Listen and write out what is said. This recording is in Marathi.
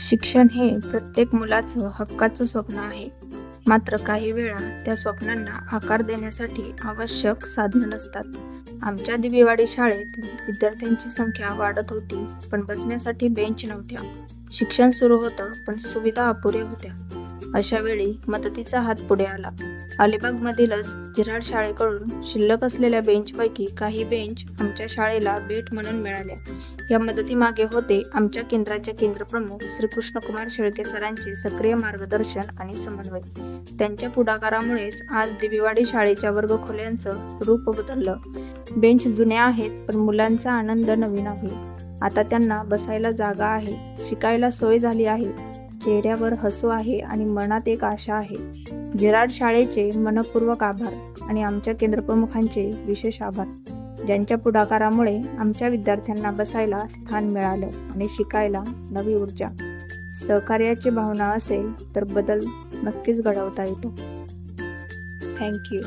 शिक्षण हे प्रत्येक मुलाचं हक्काचं स्वप्न आहे. मात्र काही वेळा त्या स्वप्नांना आकार देण्यासाठी आवश्यक साधनं नसतात. आमच्या दिवेवाडी शाळेत विद्यार्थ्यांची संख्या वाढत होती, पण बसण्यासाठी बेंच नव्हत्या. शिक्षण सुरू होतं, पण सुविधा अपुऱ्या होत्या. अशा वेळी मदतीचा हात पुढे आला. अलिबागमधीलच जिराड शाळेकडून शिल्लक असलेल्या बेंचपैकी काही बेंच आमच्या शाळेला भेट म्हणून मिळाल्या. या मदतीमागे होते आमच्या केंद्राचे केंद्रप्रमुख श्री कृष्णकुमार शेळके सरांचे सक्रिय मार्गदर्शन आणि समन्वय. त्यांच्या पुढाकारामुळेच आज दिवेवाडी शाळेच्या वर्गखोल्यांचं रूप बदललं. बेंच जुन्या आहेत, पण मुलांचा आनंद नवीन आहे. आता त्यांना बसायला जागा आहे, शिकायला सोय झाली आहे, चेहऱ्यावर हसू आहे आणि मनात एक आशा आहे. जिराड शाळेचे मनपूर्वक आभार आणि आमच्या केंद्रप्रमुखांचे विशेष आभार, ज्यांच्या पुढाकारामुळे आमच्या विद्यार्थ्यांना बसायला स्थान मिळालं आणि शिकायला नवी ऊर्जा. सहकार्याची भावना असेल तर बदल नक्कीच घडवता येतो. थँक्यू.